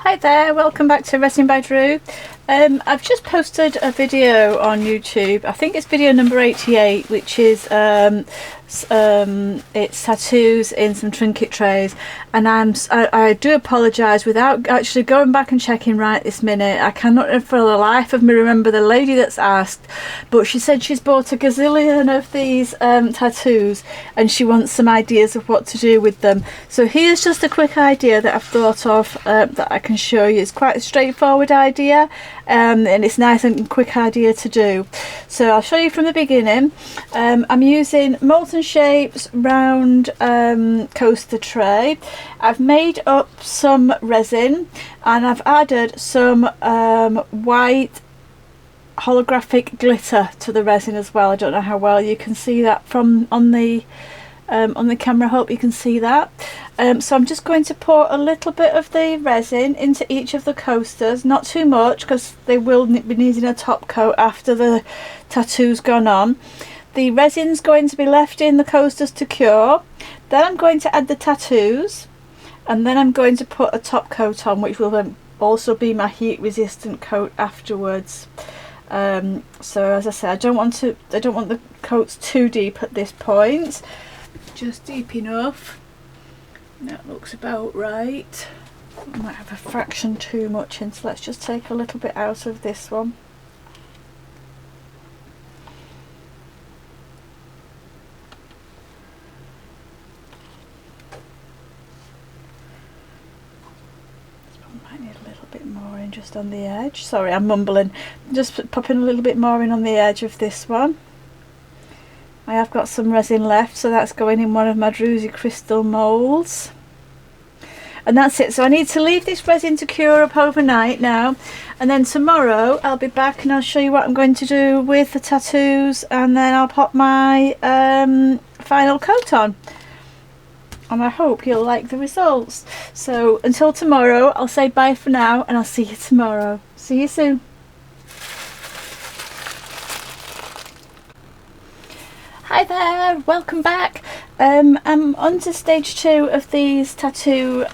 Hi there, welcome back to Resin by Drew. I've just posted a video on YouTube. I think it's video number 88, which is it's tattoos in some trinket trays, and I do apologise, without actually going back and checking right this minute. I cannot for the life of me remember the lady that's asked, but she said she's bought a gazillion of these tattoos and she wants some ideas of what to do with them. So here's just a quick idea that I've thought of that I can show you. It's quite a straightforward idea, and it's nice and quick idea to do. So I'll show you from the beginning. I'm using Molten Shapes round coaster tray. I've made up some resin and I've added some white holographic glitter to the resin as well. I don't know how well you can see that from on the camera. I hope you can see that. So I'm just going to pour a little bit of the resin into each of the coasters, not too much because they will be needing a top coat after the tattoo's gone on. The resin's going to be left in the coasters to cure. Then I'm going to add the tattoos, and then I'm going to put a top coat on, which will then also be my heat resistant coat afterwards. So as I say, I don't want the coats too deep at this point, just deep enough. That looks about right. I might have a fraction too much in, so let's just take a little bit out of this one. Might need a little bit more in just on the edge. Sorry, I'm mumbling. Just popping a little bit more in on the edge of this one. I have got some resin left, so that's going in one of my Druzy crystal moulds. And that's it. So I need to leave this resin to cure up overnight now, and then tomorrow I'll be back and I'll show you what I'm going to do with the tattoos, and then I'll pop my final coat on. And I hope you'll like the results. So until tomorrow, I'll say bye for now, and I'll see you tomorrow. See you soon. Hi there, welcome back. I'm on to stage 2 of these tattoo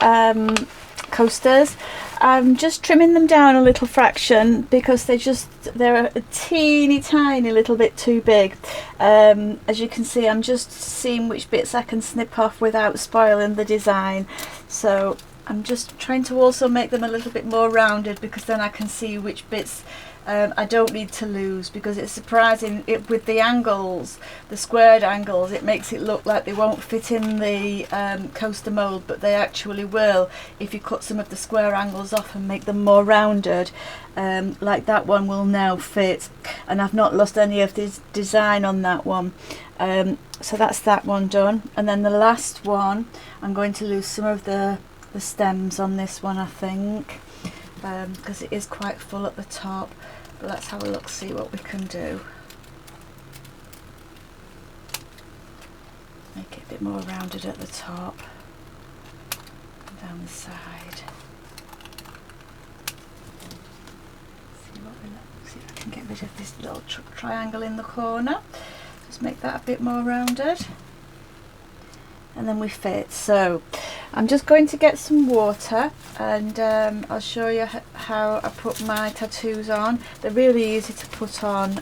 coasters. I'm just trimming them down a little fraction because they're a teeny tiny little bit too big. As you can see, I'm just seeing which bits I can snip off without spoiling the design. So I'm just trying to also make them a little bit more rounded, because then I can see which bits I don't need to lose, because it's surprising with the angles, the squared angles, it makes it look like they won't fit in the coaster mould, but they actually will if you cut some of the square angles off and make them more rounded. Like that one will now fit, and I've not lost any of this design on that one. So that's that one done, and then the last one I'm going to lose some of the stems on this one, I think, because it is quite full at the top. But let's have a look, see what we can do. Make it a bit more rounded at the top and down the side. See if I can get rid of this little triangle in the corner. Just make that a bit more rounded. And then we fit. So I'm just going to get some water, and I'll show you how I put my tattoos on. They're really easy to put on,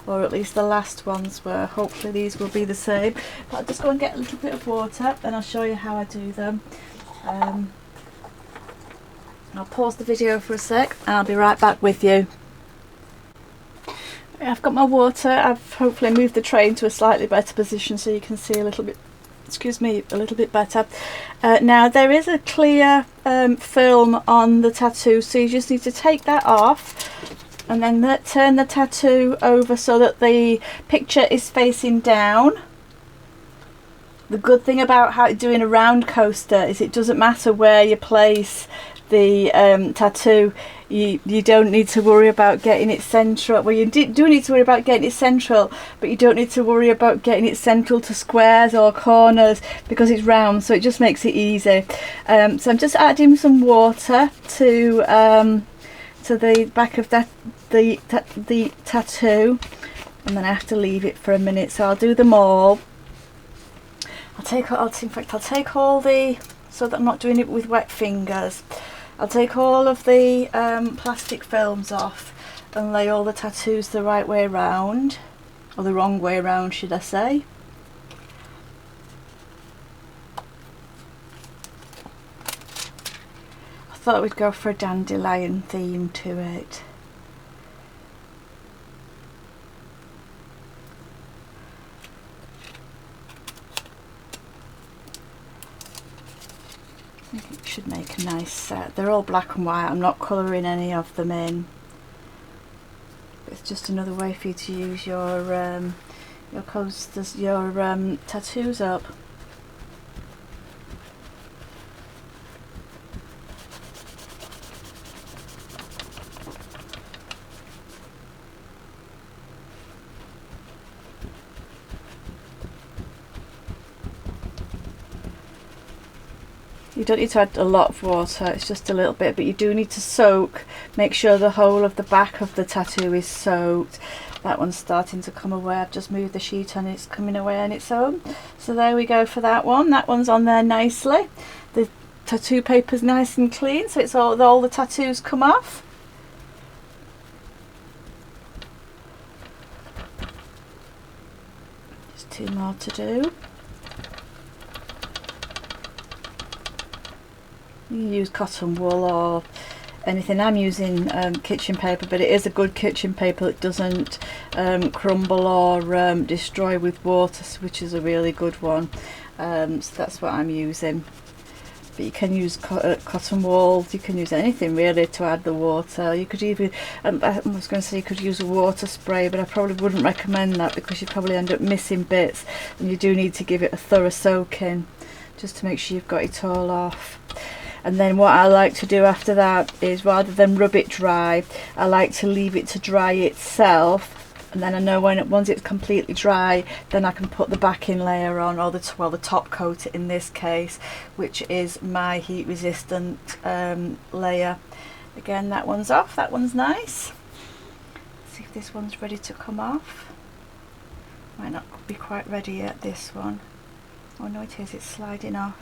or at least the last ones were. Hopefully these will be the same. But I'll just go and get a little bit of water, and I'll show you how I do them. I'll pause the video for a sec and I'll be right back with you. I've got my water. I've hopefully moved the tray into a slightly better position so you can see a little bit, excuse me, a little bit better. Now there is a clear film on the tattoo, so you just need to take that off and then turn the tattoo over so that the picture is facing down. The good thing about doing a round coaster is it doesn't matter where you place the tattoo. You don't need to worry about getting it central. Well, you do need to worry about getting it central, but you don't need to worry about getting it central to squares or corners because it's round, so it just makes it easy. So I'm just adding some water to the back of the tattoo, and then I have to leave it for a minute. So I'll do them all. I'll take all the, so that I'm not doing it with wet fingers. I'll take all of the plastic films off and lay all the tattoos the right way round, or the wrong way round should I say. I thought we'd go for a dandelion theme to it. I think it should make a nice set. They're all black and white, I'm not colouring any of them in. It's just another way for you to use your coasters, your tattoos up. You don't need to add a lot of water, it's just a little bit, but you do need to soak. Make sure the whole of the back of the tattoo is soaked. That one's starting to come away. I've just moved the sheet and it's coming away on its own. So there we go for that one. That one's on there nicely. The tattoo paper's nice and clean, so it's all the tattoos come off. Just 2 more to do. You can use cotton wool or anything. I'm using kitchen paper, but it is a good kitchen paper that doesn't crumble or destroy with water, which is a really good one. So that's what I'm using. But you can use cotton wool, you can use anything really to add the water. You could even, I was going to say you could use a water spray, but I probably wouldn't recommend that because you probably end up missing bits, and you do need to give it a thorough soaking just to make sure you've got it all off. And then what I like to do after that is, rather than rub it dry, I like to leave it to dry itself, and then I know once it's completely dry, then I can put the backing layer on, or the top coat in this case, which is my heat resistant layer. Again, that one's off, that one's nice. Let's see if this one's ready to come off. Might not be quite ready yet, this one. Oh no, it is, it's sliding off.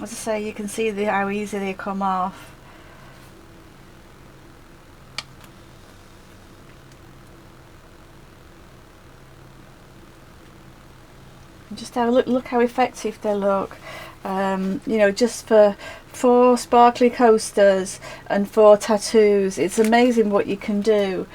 As I say, you can see how easy they come off. And just have a look how effective they look. You know, just for 4 sparkly coasters and 4 tattoos, it's amazing what you can do.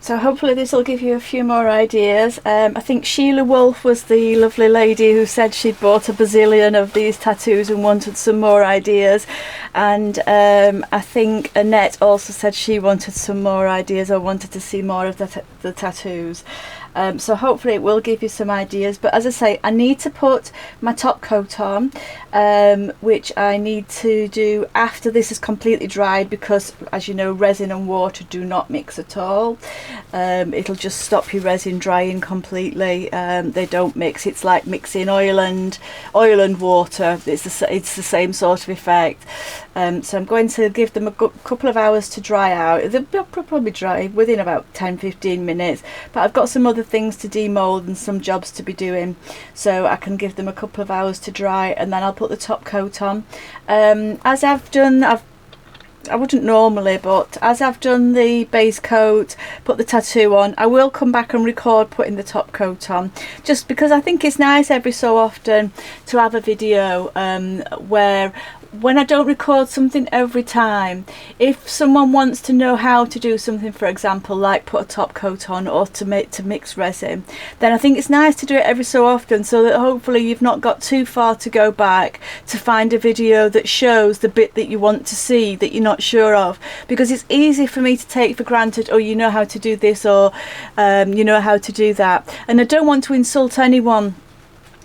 So hopefully this will give you a few more ideas. I think Sheila Wolf was the lovely lady who said she'd bought a bazillion of these tattoos and wanted some more ideas. And I think Annette also said she wanted some more ideas, or wanted to see more of the tattoos. So hopefully it will give you some ideas. But as I say, I need to put my top coat on, which I need to do after this is completely dried, because as you know, resin and water do not mix at all. It'll just stop your resin drying completely. They don't mix. It's like mixing oil and water. It's the same sort of effect. So I'm going to give them a couple of hours to dry out. They'll probably dry within about 10-15 minutes, but I've got some other things to demold and some jobs to be doing, so I can give them a couple of hours to dry, and then I'll put the top coat on. As I've done, I wouldn't normally, but as I've done the base coat, put the tattoo on, I will come back and record putting the top coat on, just because I think it's nice every so often to have a video where, when I don't record something every time, if someone wants to know how to do something, for example, like put a top coat on or to mix resin, then I think it's nice to do it every so often, so that hopefully you've not got too far to go back to find a video that shows the bit that you want to see that you're not sure of. Because it's easy for me to take for granted, oh, you know how to do this, or you know how to do that, and I don't want to insult anyone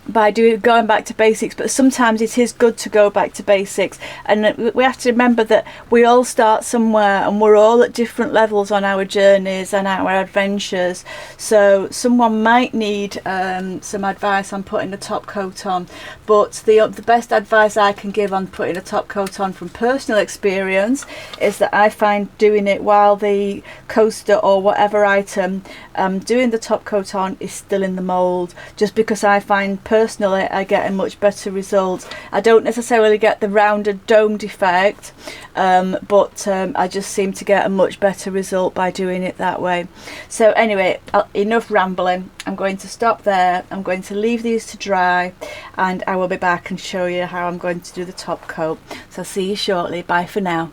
by going back to basics, but sometimes it is good to go back to basics, and we have to remember that we all start somewhere and we're all at different levels on our journeys and our adventures. So someone might need some advice on putting a top coat on, but the best advice I can give on putting a top coat on from personal experience is that I find doing it while the coaster or whatever item doing the top coat on is still in the mould, just because I find personally personally I get a much better result. I don't necessarily get the rounded domed effect, but I just seem to get a much better result by doing it that way. So anyway, enough rambling. I'm going to stop there. I'm going to leave these to dry, and I will be back and show you how I'm going to do the top coat. So I'll see you shortly. Bye for now.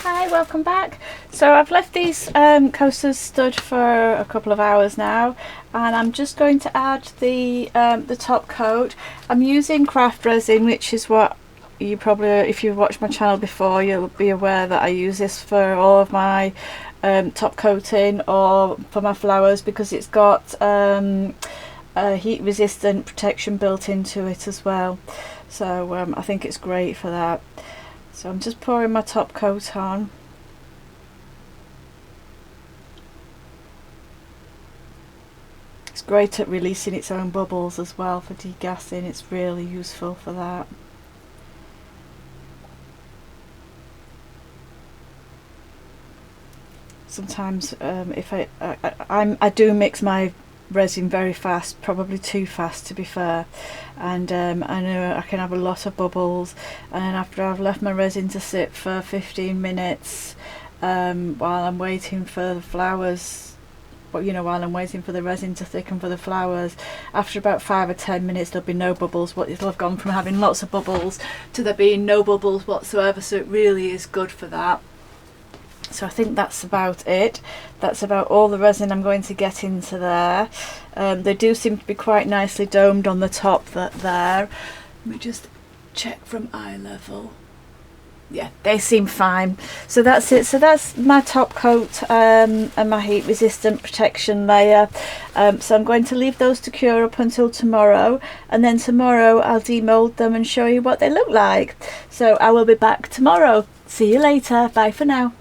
Hi, welcome back. So I've left these coasters stood for a couple of hours now, and I'm just going to add the top coat. I'm using craft resin, which is what you probably, if you've watched my channel before, you'll be aware that I use this for all of my top coating or for my flowers, because it's got a heat resistant protection built into it as well. So I think it's great for that. So I'm just pouring my top coat on. It's great at releasing its own bubbles as well for degassing. It's really useful for that. Sometimes if I do mix my resin very fast, probably too fast to be fair, and I know I can have a lot of bubbles, and then after I've left my resin to sit for 15 minutes while I'm waiting for the flowers, well, you know, while I'm waiting for the resin to thicken for the flowers, after about 5 or 10 minutes there'll be no bubbles. It'll have gone from having lots of bubbles to there being no bubbles whatsoever, so it really is good for that. So I think that's about it. That's about all the resin I'm going to get into there. They do seem to be quite nicely domed on the top there. Let me just check from eye level. Yeah, they seem fine. So that's it. So that's my top coat and my heat resistant protection layer. So I'm going to leave those to cure up until tomorrow, and then tomorrow I'll demold them and show you what they look like. So I will be back tomorrow. See you later. Bye for now.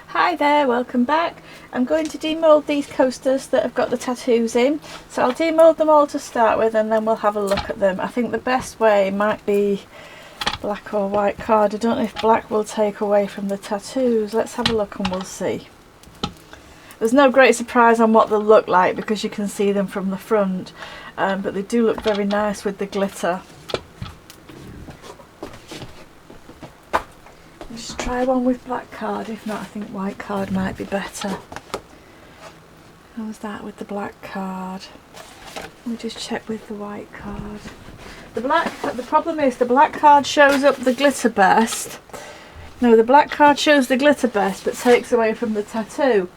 Hi there, welcome back. I'm going to demold these coasters that have got the tattoos in. So I'll demold them all to start with, and then we'll have a look at them. I think the best way might be black or white card. I don't know if black will take away from the tattoos. Let's have a look and we'll see. There's no great surprise on what they'll look like because you can see them from the front, but they do look very nice with the glitter. Just try one with black card. If not, I think white card might be better. How's that with the black card? Let me just check with the white card. The problem is the black card shows up the glitter best. No, the black card shows the glitter best but takes away from the tattoo.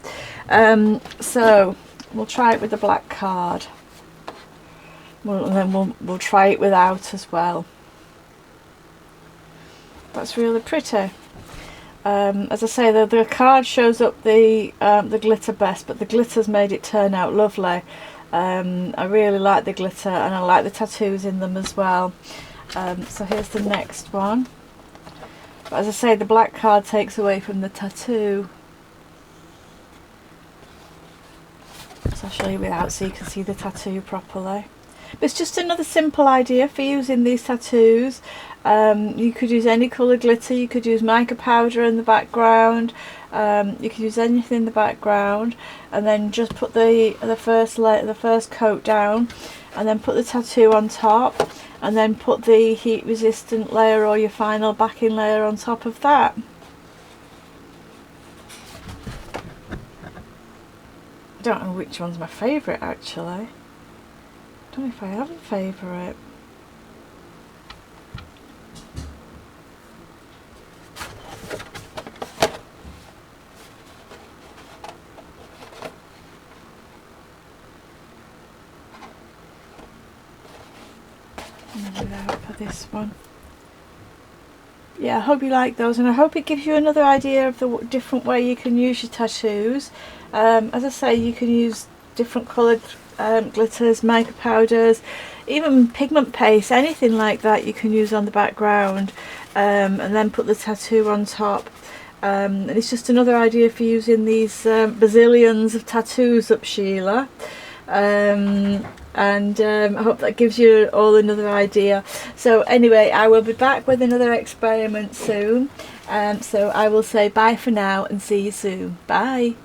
So we'll try it with the black card. And then we'll try it without as well. That's really pretty. As I say, the card shows up the glitter best, but the glitter's made it turn out lovely. I really like the glitter, and I like the tattoos in them as well. So here's the next one. But as I say, the black card takes away from the tattoo. So I'll show you without so you can see the tattoo properly. But it's just another simple idea for using these tattoos. You could use any colour glitter, you could use mica powder in the background, you could use anything in the background, and then just put the first coat down, and then put the tattoo on top, and then put the heat resistant layer or your final backing layer on top of that. I don't know which one's my favourite actually. I don't know if I have a favourite. Out for this one. Yeah, I hope you like those, and I hope it gives you another idea of the different way you can use your tattoos. As I say, you can use different coloured glitters, mica powders, even pigment paste, anything like that you can use on the background, and then put the tattoo on top. And it's just another idea for using these bazillions of tattoos up Sheila. and I hope that gives you all another idea. So anyway, I will be back with another experiment soon, so I will say bye for now and see you soon. Bye.